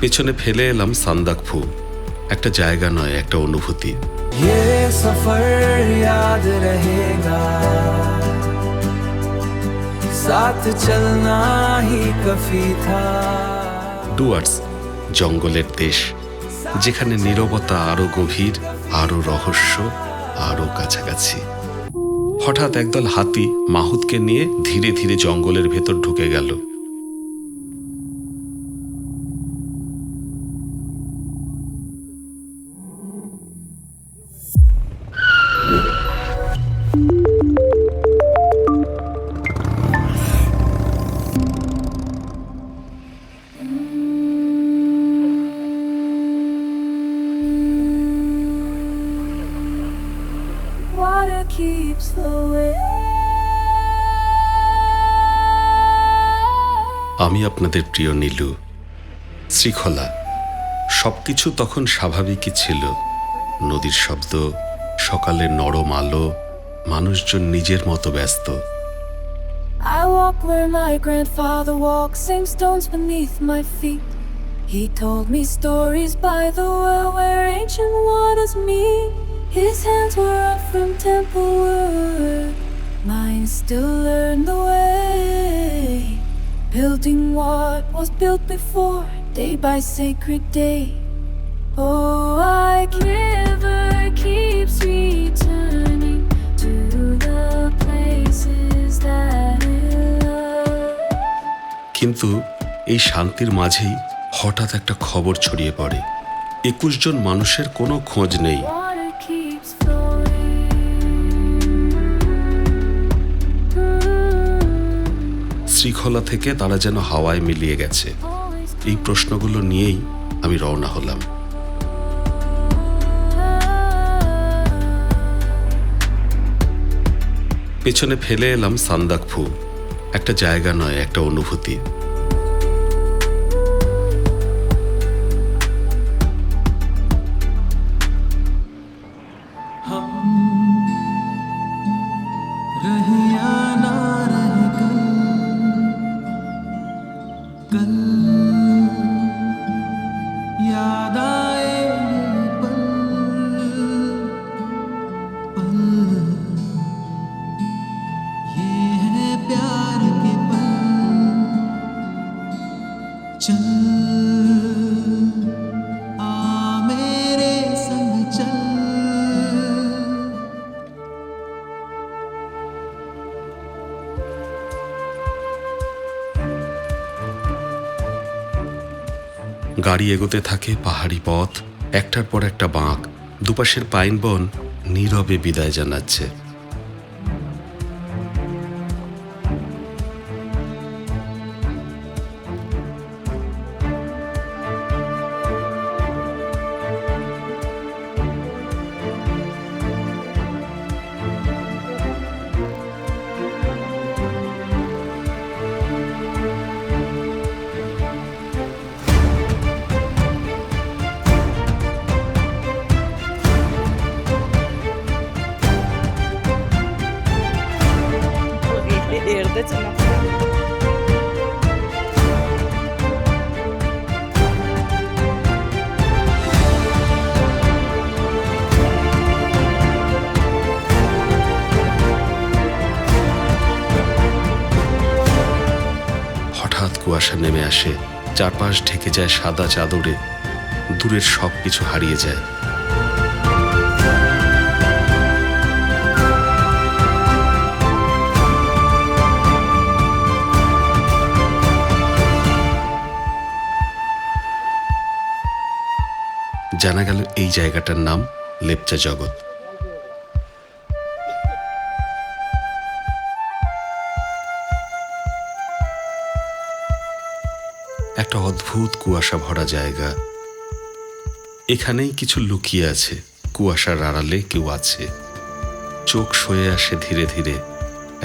পেছনে ফেলে এলাম সান্দাকফু, একটা জায়গা নয়, একটা অনুভূতি। ডুয়ার্স, জঙ্গলের দেশ, যেখানে নীরবতা আরো গভীর, আরো রহস্য, আরো কাছাকাছি। হঠাৎ একদল হাতি মাহুতকে নিয়ে ধীরে ধীরে জঙ্গলের ভেতর ঢুকে গেল। আমি আপনাদের প্রিয় নীলু। শ্রীখোলা, সবকিছু তখন স্বাভাবিকই ছিল। নদীর শব্দ, সকালের নরম আলো, মানুষজন নিজের মতো ব্যস্ত। I walk where my grandfather walked, same stones beneath my feet. He told me stories by the well where ancient waters meet. His hands were up from temple work, mine still learn the way. Building what was built before, day by sacred day. Oh, like river keeps returning to the places that it loved. কিন্তু এই শান্তির মাঝেই হঠাৎ একটা খবর ছড়িয়ে পড়ে। 21 জন মানুষের কোনো খোঁজ নেই। Water keeps flowing. শ্রীখোলা থেকে তারা যেন হাওয়ায় মিলিয়ে গেছে। Always এই প্রশ্নগুলো নিয়েই আমি রওনা হলাম। পেছনে ফেলে এলাম সান্দাকফু, একটা জায়গা নয়, একটা অনুভূতি। रहे या ना रहे कल याद आएंगे पल पल ये है प्यार के पल चल आ मेरे संग चल গাড়ি এগোতে থাকে পাহাড়ি পথ, একটার পর একটা বাঁক, দুপাশের পাইন বন নীরবে বিদায় জানাচ্ছে। Yerde canım. হঠাৎ কুয়াশা নেমে আসে, চারপাশ ঢেকে যায় সাদা চাদরে, দূরের সব কিছু হারিয়ে যায়। জানা গেল এই জায়গাটার নাম লেপচা জগৎ। একটা অদ্ভুত কুয়াশা ভরা জায়গা। এখানেই কিছু লুকিয়ে আছে, কুয়াশার আড়ালে কেউ আছে। চোখ সয়ে আসে ধীরে ধীরে,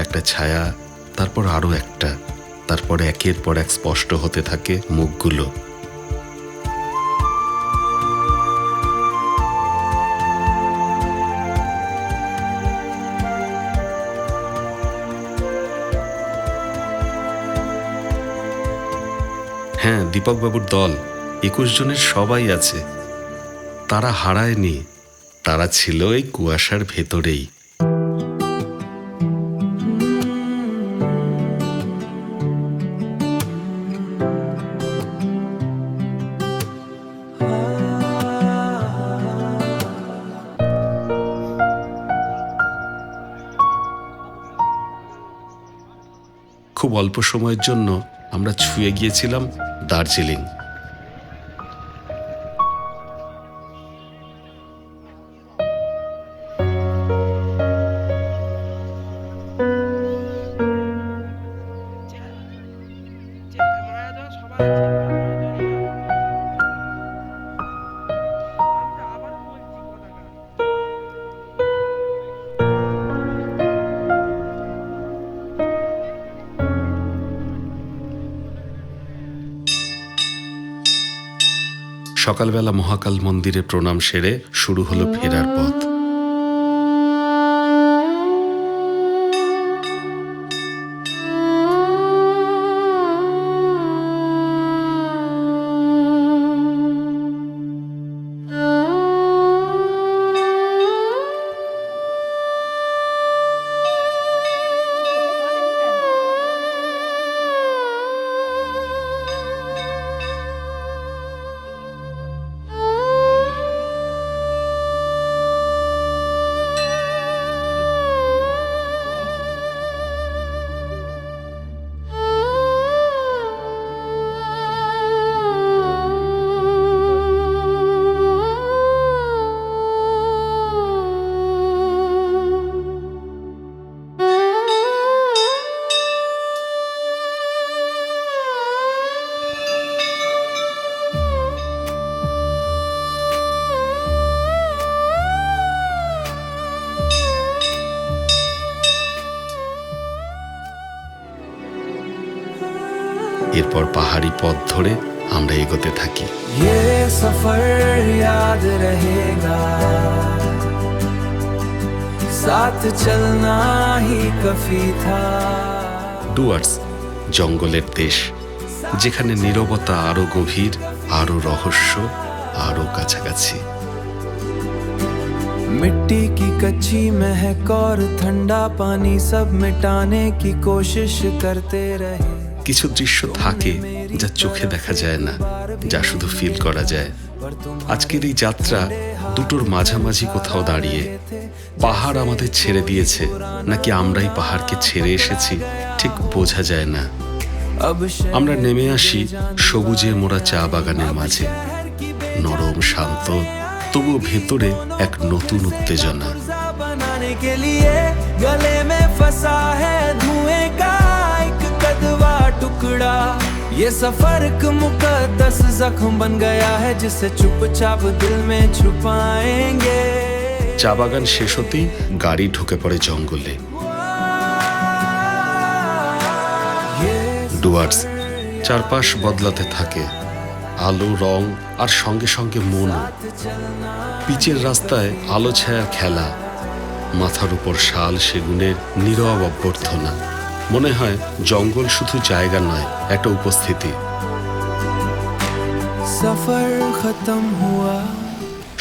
একটা ছায়া, তারপর আরো একটা, তারপর একের পর এক স্পষ্ট হতে থাকে মুখগুলো। হ্যাঁ, দীপকবাবুর দল 21 জনের সবাই আছে। তারা হারায়নি, তারা ছিল এই কুয়াশার ভেতরেই। খুব অল্প সময়ের জন্য আমরা ছুঁয়ে গিয়েছিলাম দার্জিলিং। সকালবেলা মহাকাল মন্দিরে প্রণাম সেরে শুরু হলো ফেরার পথ। এরপর পাহাড়ি পথ ধরে আমরা এগোতে থাকি। ये सफर याद रहेगा, साथ चलना ही काफी था। ডুয়ার্স জঙ্গলের দেশ, যেখানে নীরবতা আরো গভীর, আরো রহস্য, আরো কাছাকাছি। मिट्टी की कच्ची महक और ठंडा पानी सब मिटाने की कोशिश करते रहे। কিছু দৃশ্য থাকে যা চোখে দেখা যায় না, যা শুধু ফিল করা যায়। আজকের এই যাত্রা দুটোর মাঝামাঝি কোথাও দাঁড়িয়ে। পাহাড় আমাদের ছেড়ে দিয়েছে নাকি আমরাই পাহাড়কে ছেড়ে এসেছি, ঠিক বোঝা যায় না। আমরা নেমে আসি সবুজে মোড়া চা বাগানের মাঝে। নরম শান্ত, তবুও ভেতরে এক নতুন উত্তেজনা। बनाने के लिए गले में फंसा है धुएं का एक कदवा टुकड़ा। ये सफर एक मुकद्दस जख्म बन गया है जिसे चुपचाप दिल में छुपाएंगे। চা বাগান শেষ হতেই গাড়ি ঢুকে পড়ে জঙ্গলে। ডুয়ার্স চারপাশ বদলাতে থাকে, আলো, রং আর সঙ্গে সঙ্গে মনও। পিচের রাস্তায় আলো ছায়ার খেলা, মাথার উপর শাল সেগুনের নীরব অভ্যর্থনা। মনে হয় জঙ্গল শুধু জায়গা নয়, একটা উপস্থিতি। सफर खत्म हुआ,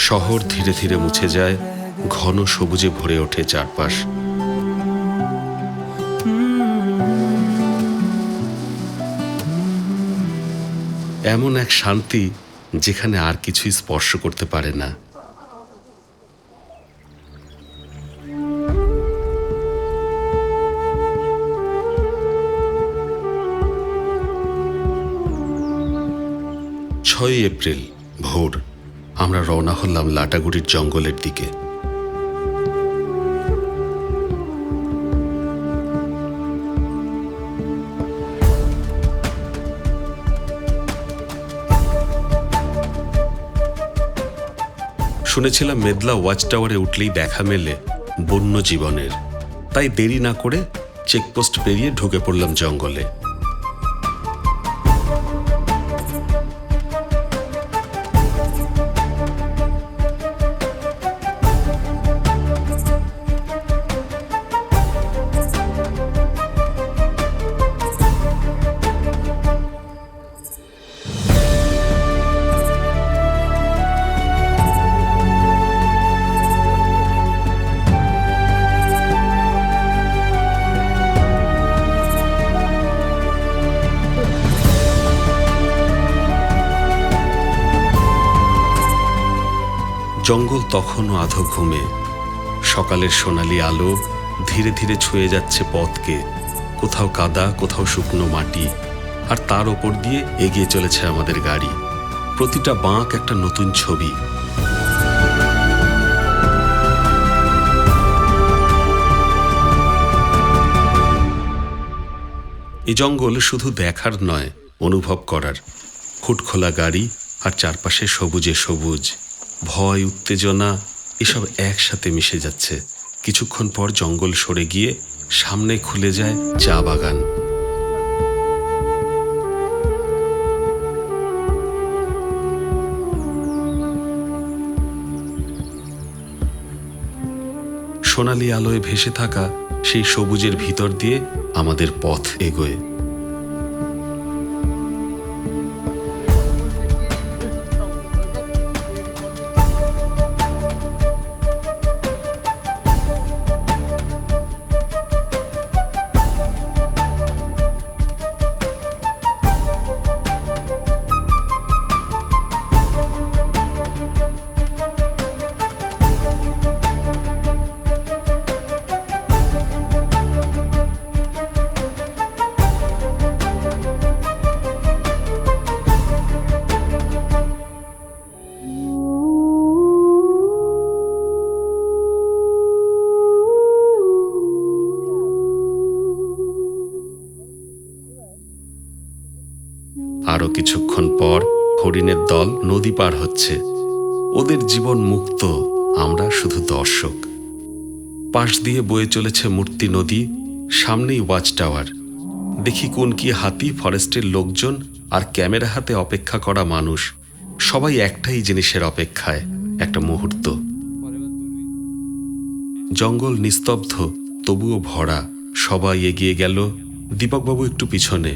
শহর ধীরে ধীরে মুছে যায়, ঘন সবুজে ভরে ওঠে চারপাশ। এমন এক শান্তি যেখানে আর কিছুই স্পর্শ করতে পারে না। এপ্রিল ভোর, আমরা রওনা হলাম লাটাগুড়ির জঙ্গলের দিকে। শুনেছিলাম মেদলা ওয়াচ টাওয়ারে উঠলেই দেখা মেলে বন্য জীবনের, তাই দেরি না করে চেকপোস্ট পেরিয়ে ঢুকে পড়লাম জঙ্গলে। জঙ্গল তখনও আধো ঘুমে। সকালের সোনালি আলো ধীরে ধীরে ছুঁয়ে যাচ্ছে পথকে, কোথাও কাদা, কোথাও শুকনো মাটি, আর তার ওপর দিয়ে এগিয়ে চলেছে আমাদের গাড়ি। প্রতিটা বাঁক একটা নতুন ছবি। এই জঙ্গল শুধু দেখার নয়, অনুভব করার। হুটখোলা গাড়ি আর চারপাশে সবুজে সবুজ, ভয়, উত্তেজনা এসব একসাথে মিশে যাচ্ছে। কিছুক্ষণ পর জঙ্গল সরে গিয়ে সামনে খুলে যায় চা বাগান। সোনালি আলোয় ভেসে থাকা সেই সবুজের ভিতর দিয়ে আমাদের পথ এগোয়। আরো কিছুক্ষণ পর হরিণের দল নদী পার হচ্ছে। ওদের জীবন মুক্ত, আমরা শুধু দর্শক। পাশ দিয়ে বয়ে চলেছে মূর্তি নদী, সামনেই ওয়াচ টাওয়ার। দেখি কোন কি হাতি, ফরেস্টের লোকজন আর ক্যামেরা হাতে অপেক্ষা করা মানুষ, সবাই একটাই জিনিসের অপেক্ষায়, একটা মুহূর্ত। জঙ্গল নিস্তব্ধ, তবুও ভরা। সবাই এগিয়ে গেল, দীপকবাবু একটু পিছনে।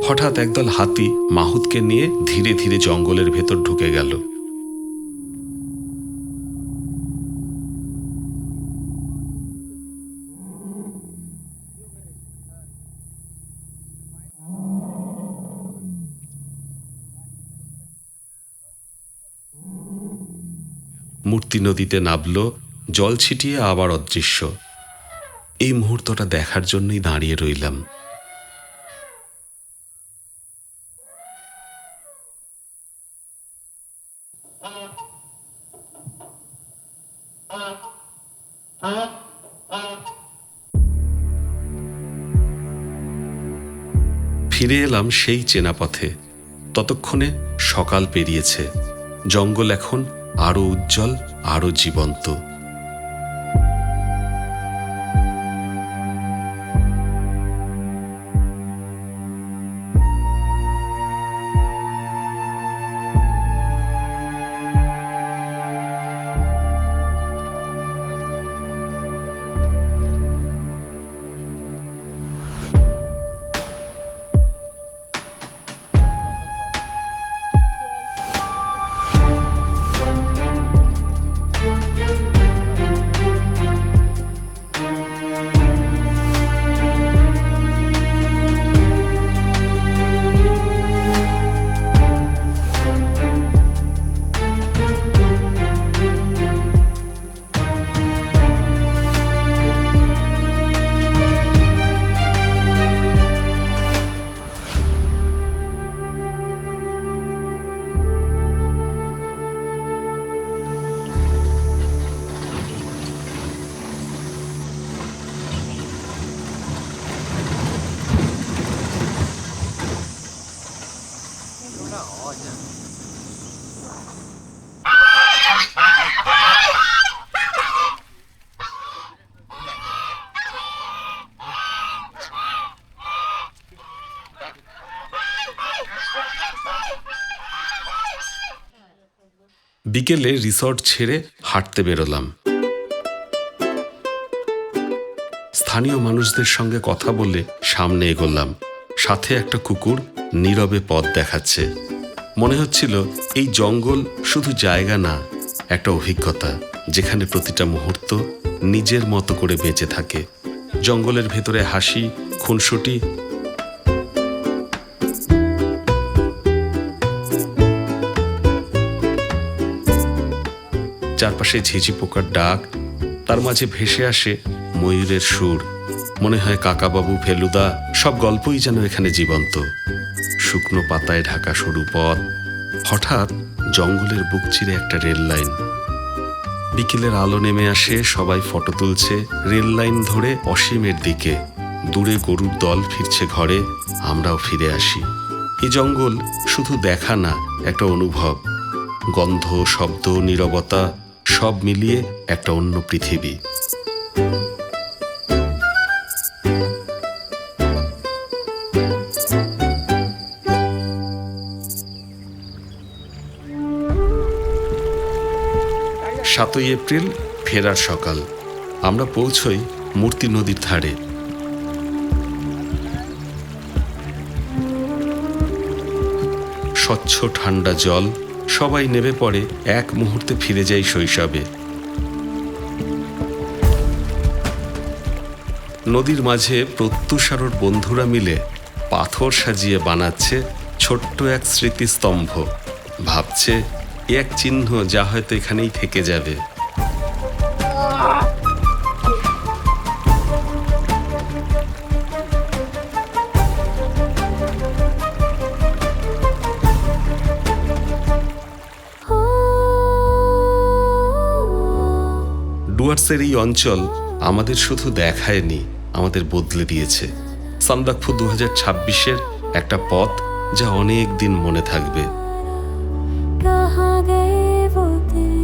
হঠাৎ একদল হাতি মাহুতকে নিয়ে ধীরে ধীরে জঙ্গলের ভেতর ঢুকে গেল। মূর্তি নদীতে নামল, জল ছিটিয়ে আবার অদৃশ্য। এই মুহূর্তটা দেখার জন্যই দাঁড়িয়ে রইলাম। ফিরে এলাম সেই চেনা পথে। ততক্ষণে সকাল পেরিয়েছে। জঙ্গল এখন আরো উজ্জ্বল, আরো জীবন্ত। বিকেলে রিসর্ট ছেড়ে হাঁটতে বেরোলাম। স্থানীয় মানুষদের সঙ্গে কথা বলে সামনে এগোলাম। সাথে একটা কুকুর নীরবে পথ দেখাচ্ছে। মনে হচ্ছিল এই জঙ্গল শুধু জায়গা না, একটা অভিজ্ঞতা, যেখানে প্রতিটা মুহূর্ত নিজের মতো করে বেঁচে থাকে। জঙ্গলের ভেতরে হাসি, খুনসুটি, চারপাশে ঝিঝি পোকার ডাক, তার মাঝে ভেসে আসে ময়ূরের সুর। মনে হয় কাকাবাবু, ফেলুদা সব গল্পই যেন এখানে জীবন্ত। শুকনো পাতায় ঢাকা সরু পথ, হঠাৎ জঙ্গলের বুক চিরে একটা রেল লাইন। বিকেলের আলো নেমে আসে, সবাই ফটো তুলছে রেল লাইন ধরে অসীমের দিকে। দূরে গরুর দল ফিরছে ঘরে, আমরাও ফিরে আসি। এই জঙ্গল শুধু দেখা না, একটা অনুভব। গন্ধ, শব্দ, নীরবতা সব মিলিয়ে একটা অন্য পৃথিবী। সাতই এপ্রিল, ফেরার সকাল। আমরা পৌঁছই মূর্তি নদীর ধারে। স্বচ্ছ ঠান্ডা জল, সবাই নেমে পড়ে, এক মুহূর্তে ফিরে যাই শৈশবে। নদীর মাঝে প্রত্যুষারোর বন্ধুরা মিলে পাথর সাজিয়ে বানাচ্ছে ছোট্ট এক স্মৃতিস্তম্ভ। ভাবছে এ এক চিহ্ন যা হয়তো এখানেই থেকে যাবে। ডুয়ার্সের এই অঞ্চল আমাদের শুধু দেখায়নি, আমাদের বদলে দিয়েছে। সান্দাকফু 2026-এর একটা পথ যা অনেক দিন মনে থাকবে। कहाँ गए वो दिन?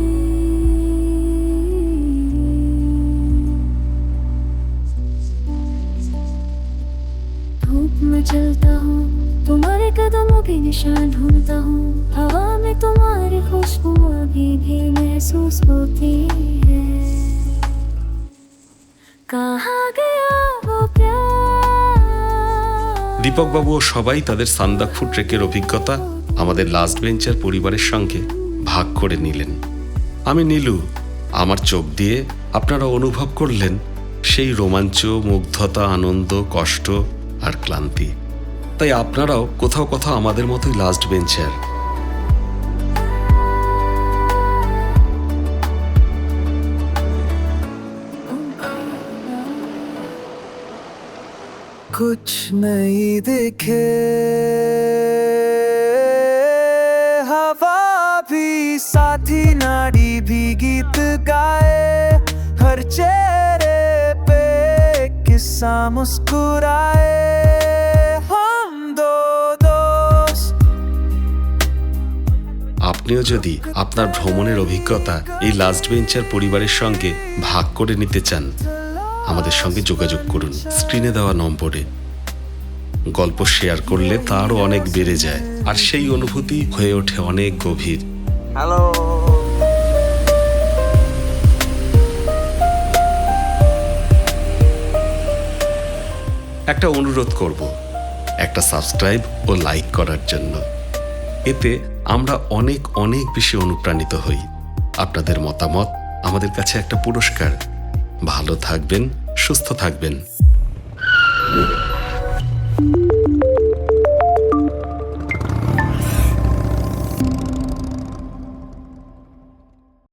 धूप में चलता हूँ, तुम्हारे कदमों के निशान ढूंढता हूँ। हवा में तुम्हारी खुशबू अभी भी महसूस होती है। कहाँ गया वो प्यार? দীপকবাবু ও সবাই তাদের সান্দাকফু ট্রেকের অভিজ্ঞতা আমাদের লাস্ট বেঞ্চার পরিবারের সঙ্গে ভাগ করে নিলেন। আমি নীলু, আমার চোখ দিয়ে আপনারা অনুভব করলেন সেই রোমাঞ্চ, মুগ্ধতা, আনন্দ, কষ্ট আর ক্লান্তি। তাই আপনারাও কোথাও কোথাও আমাদের মতোই লাস্ট বেঞ্চার। कुछ नहीं दिखे, हवा भी साथी, नाड़ी भी गीत गाए। हर चेहरे पे किस्सा मुस्कुराए। हम दो दोस्त। আপনিও যদি আপনার ভ্রমণের অভিজ্ঞতা এই লাস্ট বেঞ্চার পরিবারের সঙ্গে ভাগ করে নিতে চান, আমাদের সঙ্গে যোগাযোগ করুন স্ক্রিনে দেওয়া নম্বরে। গল্প শেয়ার করলে তারও অনেক বেড়ে যায়, আর সেই অনুভূতি হয়ে ওঠে অনেক গভীর। হ্যালো। একটা অনুরোধ করব, একটা সাবস্ক্রাইব ও লাইক করার জন্য। এতে আমরা অনেক অনেক বেশি অনুপ্রাণিত হই। আপনাদের মতামত আমাদের কাছে একটা পুরস্কার। ভালো থাকবেন, সুস্থ থাকবেন।